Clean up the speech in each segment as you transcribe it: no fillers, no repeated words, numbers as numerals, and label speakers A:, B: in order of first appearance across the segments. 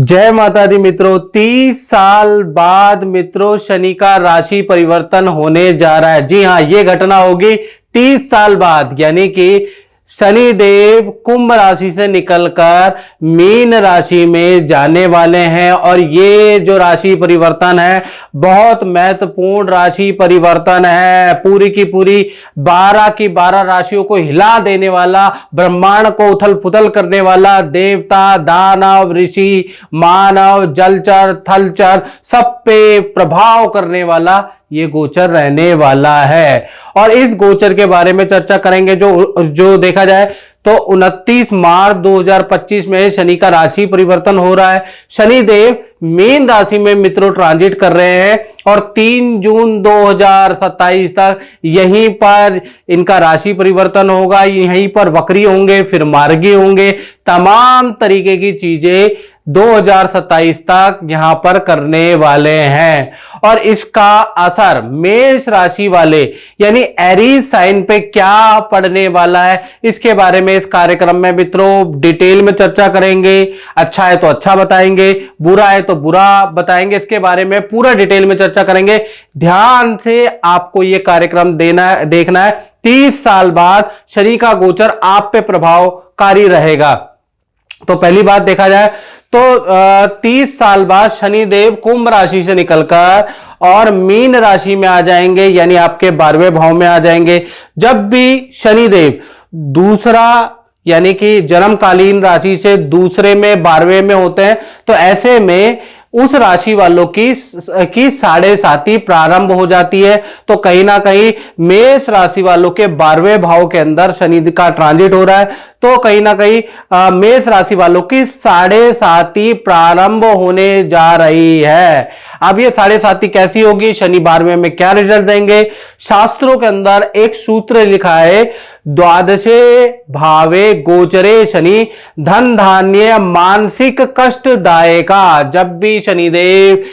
A: जय माता दी मित्रों। 30 साल बाद मित्रों शनि का राशि परिवर्तन होने जा रहा है। जी हाँ, ये घटना होगी 30 साल बाद, यानी कि शनि देव कुंभ राशि से निकलकर मीन राशि में जाने वाले हैं। और ये जो राशि परिवर्तन है बहुत महत्वपूर्ण राशि परिवर्तन है। पूरी की पूरी 12 की 12 राशियों को हिला देने वाला, ब्रह्मांड को उथल पुथल करने वाला, देवता, दानव, ऋषि, मानव, जलचर, थलचर सब पे प्रभाव करने वाला ये गोचर रहने वाला है। और इस गोचर के बारे में चर्चा करेंगे। जो देखा जाए तो 29 मार्च 2025 में शनि का राशि परिवर्तन हो रहा है। शनि देव मीन राशि में मित्रों ट्रांजिट कर रहे हैं और 3 जून 2027 तक यहीं पर इनका राशि परिवर्तन होगा। यहीं पर वक्री होंगे, फिर मार्गी होंगे, तमाम तरीके की चीजें 2027 तक यहां पर करने वाले हैं। और इसका असर मेष राशि वाले यानी एरीज साइन पे क्या पड़ने वाला है, इसके बारे में इस कार्यक्रम में मित्रों डिटेल में चर्चा करेंगे। अच्छा है तो अच्छा बताएंगे, बुरा है तो बुरा बताएंगे, इसके बारे में पूरा डिटेल में चर्चा करेंगे। ध्यान से आपको यह कार्यक्रम देखना है। 30 साल बाद शनि का गोचर आप पे प्रभावकारी रहेगा। तो पहली बात देखा जाए तो 30 साल बाद शनि देव कुंभ राशि से निकलकर और मीन राशि में आ जाएंगे, यानी आपके 12वें भाव में आ जाएंगे। जब भी शनि देव दूसरा यानी कि जन्मकालीन राशि से दूसरे में 12वें में होते हैं तो ऐसे में उस राशि वालों की साढ़े साती प्रारंभ हो जाती है। तो कहीं ना कहीं मेष राशि वालों के 12वें भाव के अंदर शनि का ट्रांजिट हो रहा है, तो कहीं ना कहीं मेष राशि वालों की साढ़े साती प्रारंभ होने जा रही है। अब ये साढ़े साती कैसी होगी, शनि 12वें में क्या रिजल्ट देंगे? शास्त्रों के अंदर एक सूत्र लिखा है, द्वादशे भावे गोचरे शनि धन धान्य मानसिक कष्टदायका। जब भी शनिदेव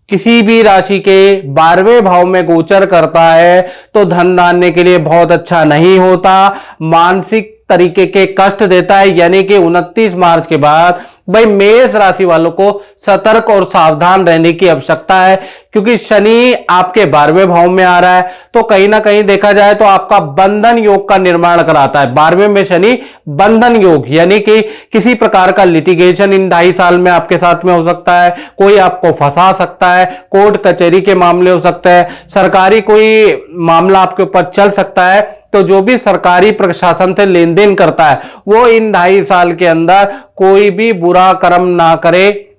A: किसी भी राशि के 12वें भाव में गोचर करता है तो धन धान्य के लिए बहुत अच्छा नहीं होता, मानसिक तरीके के कष्ट देता है। यानी कि 29 मार्च के बाद भाई मेष राशि वालों को सतर्क और सावधान रहने की आवश्यकता है, क्योंकि शनि आपके 12वें भाव में आ रहा है। तो कहीं ना कहीं देखा जाए तो आपका बंधन योग का निर्माण कराता है। 12वें में शनि बंधन योग, यानी कि किसी प्रकार का लिटिगेशन इन 2.5 साल में आपके साथ में हो सकता है। कोई आपको फंसा सकता है, कोर्ट कचहरी के मामले हो सकते हैं, सरकारी कोई मामला आपके ऊपर चल सकता है। तो जो भी सरकारी प्रशासन से लेन देन करता है वो इन 2.5 साल के अंदर कोई भी बुरा कर्म ना करे,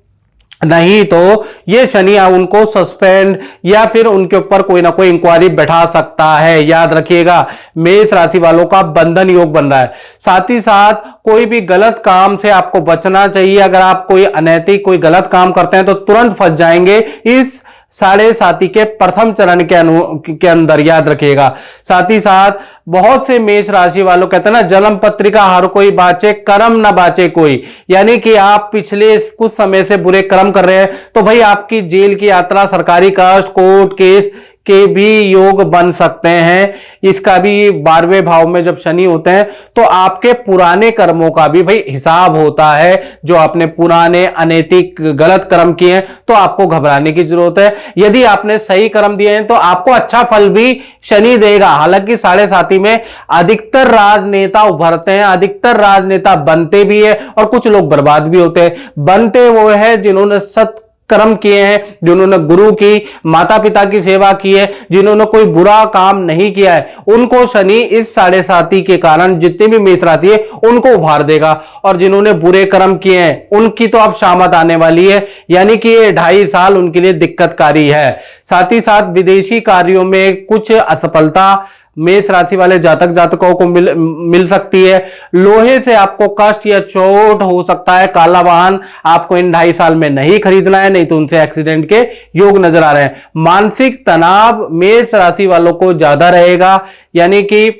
A: नहीं तो ये शनि उनको सस्पेंड या फिर उनके ऊपर कोई ना कोई इंक्वायरी बैठा सकता है। याद रखिएगा, मेष राशि वालों का बंधन योग बन रहा है। साथ ही साथ कोई भी गलत काम से आपको बचना चाहिए। अगर आप कोई अनैतिक कोई गलत काम करते हैं तो तुरंत फंस जाएंगे इस साढ़े साती के प्रथम चरण के अंदर, याद रखिएगा। साथ ही साथ बहुत से मेष राशि वालों कहते हैं ना, जन्म पत्रिका हर कोई बाचे कर्म ना बाचे कोई। यानी कि आप पिछले कुछ समय से बुरे कर्म कर रहे हैं तो भाई आपकी जेल की यात्रा, सरकारी कष्ट, कोर्ट केस के भी योग बन सकते हैं। इसका भी 12वें भाव में जब शनि होते हैं तो आपके पुराने कर्मों का भी भाई हिसाब होता है। जो आपने पुराने अनैतिक गलत कर्म किए हैं तो आपको घबराने की जरूरत है। यदि आपने सही कर्म दिए हैं तो आपको अच्छा फल भी शनि देगा। हालांकि साढ़े साती में अधिकतर राजनेता उभरते हैं, अधिकतर राजनेता बनते भी है और कुछ लोग बर्बाद भी होते हैं। बनते वो है जिन्होंने सत कर्म किए हैं, जिन्होंने गुरु की, माता पिता की सेवा की है, जिन्होंने कोई बुरा काम नहीं किया है, उनको शनि इस साढ़े साती के कारण जितनी भी मेष राशि है उनको उभार देगा। और जिन्होंने बुरे कर्म किए हैं उनकी तो अब शामत आने वाली है, यानी कि ये 2.5 साल उनके लिए दिक्कतकारी है। साथ ही साथ विदेशी कार्यों में कुछ असफलता मेष राशि वाले जातक जातकों को मिल सकती है। लोहे से आपको कष्ट या चोट हो सकता है। काला वाहन आपको इन 2.5 साल में नहीं खरीदना है, नहीं तो उनसे एक्सीडेंट के योग नजर आ रहे हैं। मानसिक तनाव मेष राशि वालों को ज्यादा रहेगा, यानी कि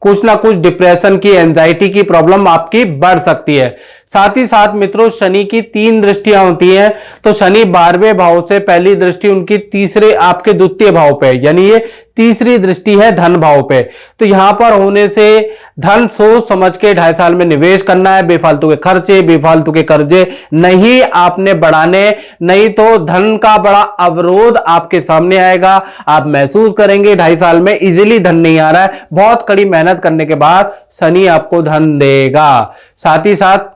A: कुछ ना कुछ डिप्रेशन की, एंजाइटी की प्रॉब्लम आपकी बढ़ सकती है। साथ ही साथ मित्रों शनि की 3 दृष्टियां होती हैं। तो शनि 12वें भाव से पहली दृष्टि उनकी तीसरे आपके द्वितीय भाव पे, यानी ये तीसरी दृष्टि है धन भाव पे, तो यहां पर होने से धन सोच समझ के 2.5 साल में निवेश करना है। बेफालतू के खर्चे, बेफालतू के कर्जे नहीं आपने बढ़ाने, नहीं तो धन का बड़ा अवरोध आपके सामने आएगा। आप महसूस करेंगे 2.5 साल में इजीली धन नहीं आ रहा है, बहुत कड़ी मेहनत करने के बाद शनि आपको धन देगा। साथ ही साथ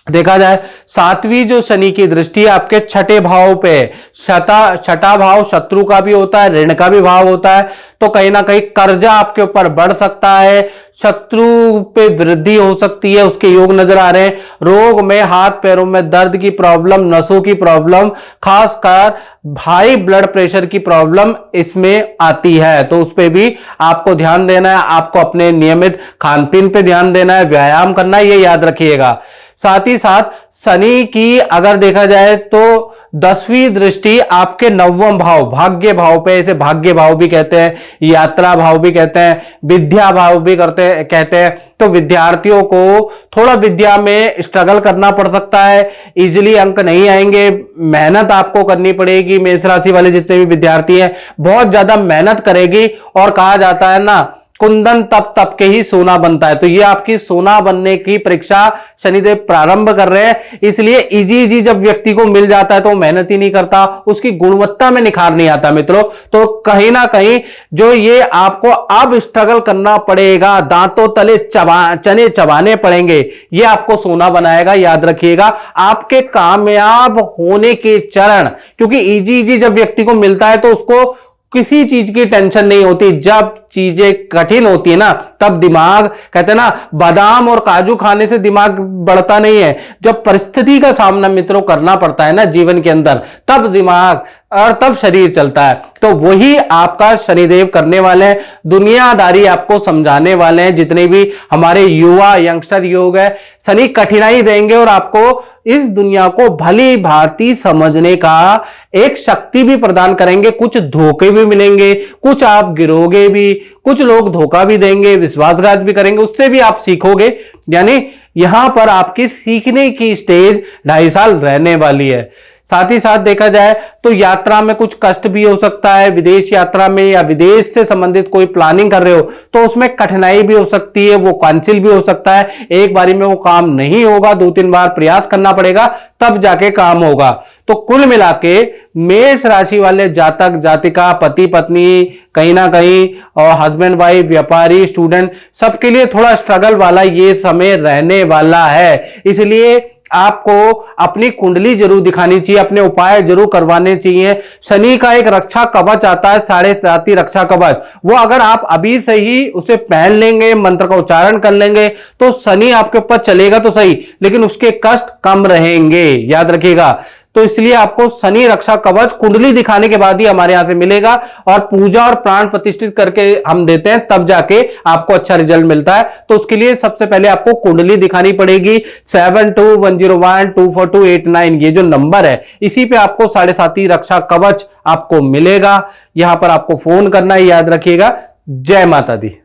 A: देखा जाए 7वीं जो शनि की दृष्टि है आपके 6ठे भाव पे, छठा भाव शत्रु का भी होता है, ऋण का भी भाव होता है, तो कहीं ना कहीं कर्जा आपके ऊपर बढ़ सकता है, शत्रु पे वृद्धि हो सकती है, उसके योग नजर आ रहे हैं। रोग में, हाथ पैरों में दर्द की प्रॉब्लम, नसों की प्रॉब्लम, खासकर हाई ब्लड प्रेशर की प्रॉब्लम इसमें आती है, तो उस पर भी आपको ध्यान देना है। आपको अपने नियमित खान पीन पे ध्यान देना है, व्यायाम करना है, ये याद रखिएगा। साथ ही साथ शनि की अगर देखा जाए तो 10वीं दृष्टि आपके 9वें भाव, भाग्य भाव पे, इसे भाग्य भाव भी कहते हैं, यात्रा भाव भी कहते हैं, विद्या भाव भी कहते हैं। तो विद्यार्थियों को थोड़ा विद्या में स्ट्रगल करना पड़ सकता है, इजीली अंक नहीं आएंगे, मेहनत आपको करनी पड़ेगी। मेष राशि वाले जितने भी विद्यार्थी हैं बहुत ज्यादा मेहनत करेगी, और कहा जाता है ना कुंदन तप तप के ही सोना बनता है, तो ये आपकी सोना बनने की परीक्षा शनिदेव प्रारंभ कर रहे हैं। इसलिए इजी जब व्यक्ति को मिल जाता है तो वो मेहनत ही नहीं करता, उसकी गुणवत्ता में निखार नहीं आता मित्रों। तो कहीं ना कहीं जो ये आपको अब स्ट्रगल करना पड़ेगा, दांतों तले चने चबाने पड़ेंगे, ये आपको सोना बनाएगा, याद रखिएगा। आपके कामयाब होने के चरण, क्योंकि इजी जब व्यक्ति को मिलता है तो उसको किसी चीज की टेंशन नहीं होती। जब चीजें कठिन होती है ना तब दिमाग, कहते हैं ना बादाम और काजू खाने से दिमाग बढ़ता नहीं है, जब परिस्थिति का सामना मित्रों करना पड़ता है ना जीवन के अंदर, तब दिमाग और तब शरीर चलता है। तो वही आपका शनिदेव करने वाले हैं, दुनियादारी आपको समझाने वाले हैं। जितने भी हमारे युवा यंगस्टर योग है, शनि कठिनाई देंगे और आपको इस दुनिया को भली भांति समझने का एक शक्ति भी प्रदान करेंगे। कुछ धोखे भी मिलेंगे, कुछ आप गिरोगे भी, कुछ लोग धोखा भी देंगे, विश्वासघात भी करेंगे, उससे भी आप सीखोगे। यानी यहां पर आपकी सीखने की स्टेज 2.5 साल रहने वाली है। साथ ही साथ देखा जाए तो यात्रा में कुछ कष्ट भी हो सकता है, विदेश यात्रा में या विदेश से संबंधित कोई प्लानिंग कर रहे हो तो उसमें कठिनाई भी हो सकती है, वो कैंसिल भी हो सकता है। एक बारी में वो काम नहीं होगा, 2-3 बार प्रयास करना पड़ेगा तब जाके काम होगा। तो कुल मिला के मेष राशि वाले जातक जातिका, पति पत्नी, कहीं ना कहीं और हस्बैंड वाइफ, व्यापारी, स्टूडेंट, सबके लिए थोड़ा स्ट्रगल वाला ये समय रहने वाला है। इसलिए आपको अपनी कुंडली जरूर दिखानी चाहिए, अपने उपाय जरूर करवाने चाहिए। शनि का एक रक्षा कवच आता है, 7.5 रक्षा कवच, वो अगर आप अभी से ही उसे पहन लेंगे, मंत्र का उच्चारण कर लेंगे तो शनि आपके ऊपर चलेगा तो सही, लेकिन उसके कष्ट कम रहेंगे, याद रखिएगा। तो इसलिए आपको शनि रक्षा कवच कुंडली दिखाने के बाद ही हमारे यहां से मिलेगा, और पूजा और प्राण प्रतिष्ठित करके हम देते हैं, तब जाके आपको अच्छा रिजल्ट मिलता है। तो उसके लिए सबसे पहले आपको कुंडली दिखानी पड़ेगी। 7210124289 ये जो नंबर है, इसी पे आपको 7.5 रक्षा कवच आपको मिलेगा। यहां पर आपको फोन करना है, याद रखिएगा। जय माता दी।